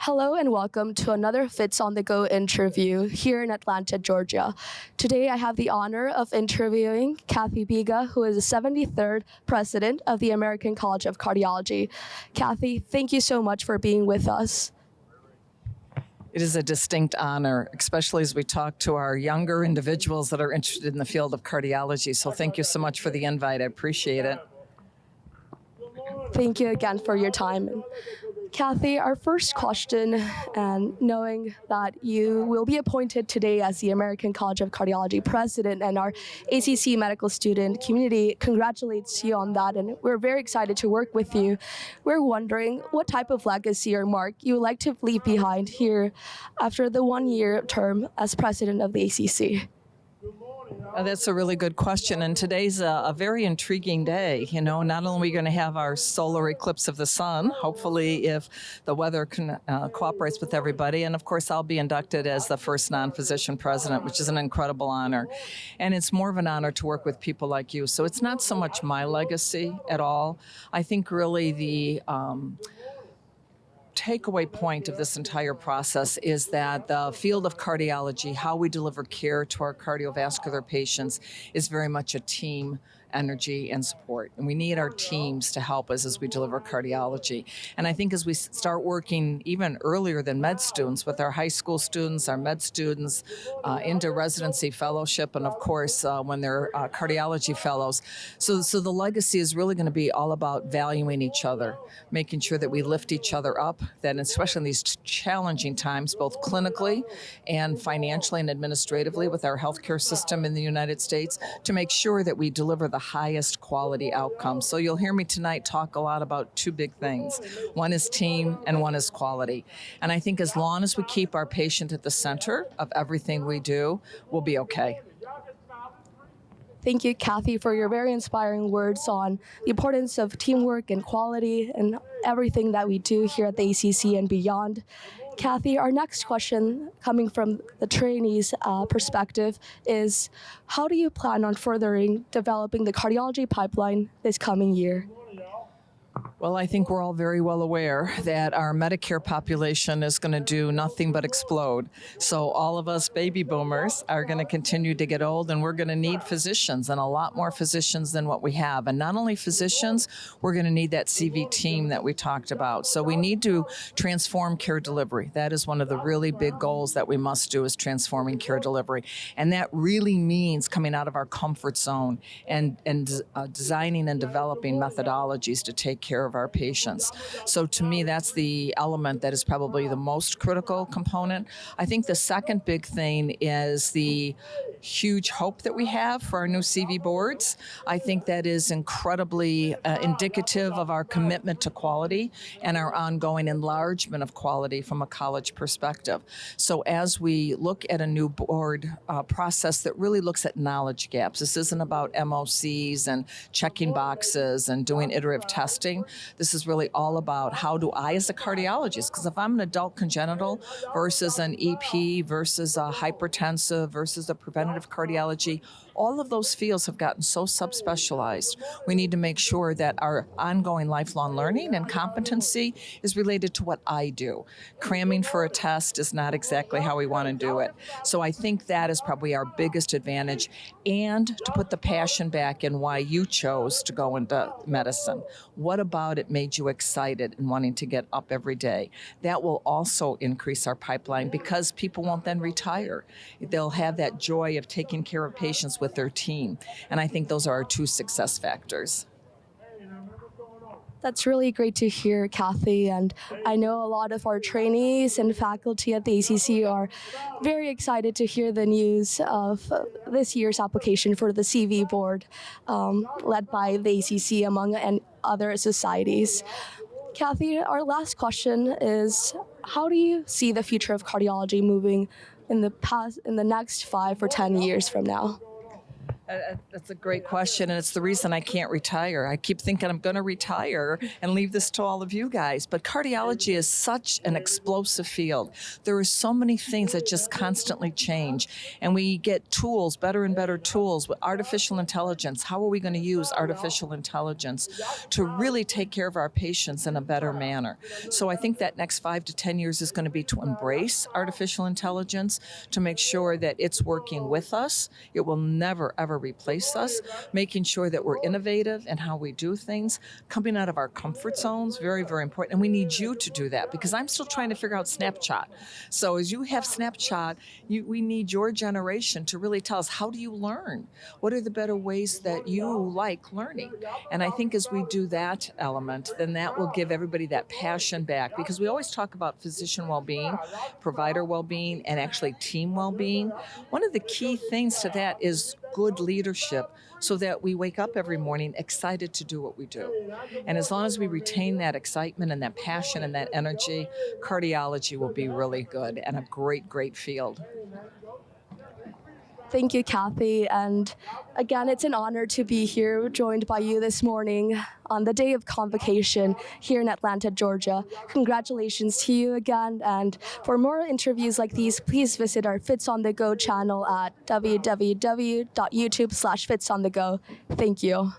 Hello and welcome to another Fits on the Go interview here in Atlanta, Georgia. Today I have the honor of interviewing Cathy Biga, who is the 73rd president of the American College of Cardiology. Cathy, thank you so much for being with us. It is a distinct honor, especially as we talk to our younger individuals that are interested in the field of cardiology. So thank you so much for the invite. I appreciate it. Thank you again for your time. Cathy, our first question, and knowing that you will be appointed today as the American College of Cardiology president, and our ACC medical student community congratulates you on that, and we're very excited to work with you. We're wondering what type of legacy or mark you would like to leave behind here after the one-year term as president of the ACC. That's a really good question, and today's a very intriguing day. You know, not only are we going to have our solar eclipse of the sun, hopefully if the weather cooperates with everybody, and of course I'll be inducted as the first non-physician president, which is an incredible honor. And it's more of an honor to work with people like you. So it's not so much my legacy at all. I think really the takeaway point of this entire process is that the field of cardiology, how we deliver care to our cardiovascular patients, is very much a team energy and support. And we need our teams to help us as we deliver cardiology. And I think as we start working even earlier than med students with our high school students, our med students, into residency fellowship, and of course when they're cardiology fellows. So the legacy is really going to be all about valuing each other, making sure that we lift each other up, that especially in these challenging times, both clinically and financially and administratively with our healthcare system in the United States, to make sure that we deliver the highest quality outcomes. So you'll hear me tonight talk a lot about two big things. One is team and one is quality. And I think as long as we keep our patient at the center of everything we do, we'll be okay. Thank you, Cathy, for your very inspiring words on the importance of teamwork and quality and everything that we do here at the ACC and beyond. Cathy, our next question, coming from the trainees' perspective, is how do you plan on furthering developing the cardiology pipeline this coming year? Well, I think we're all very well aware that our Medicare population is going to do nothing but explode. So all of us baby boomers are going to continue to get old, and we're going to need physicians, and a lot more physicians than what we have. And not only physicians, we're going to need that CV team that we talked about. So we need to transform care delivery. That is one of the really big goals that we must do, is transforming care delivery. And that really means coming out of our comfort zone and designing and developing methodologies to take care of our patients. So to me, that's the element that is probably the most critical component. I think the second big thing is the huge hope that we have for our new CV boards. I think that is incredibly indicative of our commitment to quality and our ongoing enlargement of quality from a college perspective. So as we look at a new board process that really looks at knowledge gaps, this isn't about MOCs and checking boxes and doing iterative testing. This is really all about how do I, as a cardiologist, because if I'm an adult congenital versus an EP versus a hypertensive versus a preventative cardiology, all of those fields have gotten so subspecialized. We need to make sure that our ongoing lifelong learning and competency is related to what I do. Cramming for a test is not exactly how we want to do it. So I think that is probably our biggest advantage, and to put the passion back in why you chose to go into medicine. What about it made you excited and wanting to get up every day? That will also increase our pipeline, because people won't then retire. They'll have that joy of taking care of patients with their team. And I think those are our two success factors. That's really great to hear, Cathy, and I know a lot of our trainees and faculty at the ACC are very excited to hear the news of this year's application for the CV board, led by the ACC among other societies. Cathy, our last question is, how do you see the future of cardiology moving in the next 5 or 10 years from now? That's a great question, and it's the reason I can't retire. I keep thinking I'm going to retire and leave this to all of you guys, but cardiology is such an explosive field. There are so many things that just constantly change, and we get tools, better and better tools with artificial intelligence. How are we going to use artificial intelligence to really take care of our patients in a better manner? So I think that next 5 to 10 years is going to be to embrace artificial intelligence, to make sure that it's working with us. It will never, ever replace us, making sure that we're innovative in how we do things, coming out of our comfort zones, very, very important. And we need you to do that, because I'm still trying to figure out Snapchat. So as you have Snapchat, we need your generation to really tell us, how do you learn? What are the better ways that you like learning? And I think as we do that element, then that will give everybody that passion back, because we always talk about physician well-being, provider well-being, and actually team well-being. One of the key things to that is good leadership, so that we wake up every morning excited to do what we do. And as long as we retain that excitement and that passion and that energy, cardiology will be really good and a great, great field. Thank you, Cathy. And again, it's an honor to be here, joined by you this morning on the day of convocation here in Atlanta, Georgia. Congratulations to you again. And for more interviews like these, please visit our FITsOnTheGo channel at www.youtube/FITsOnTheGo. Thank you.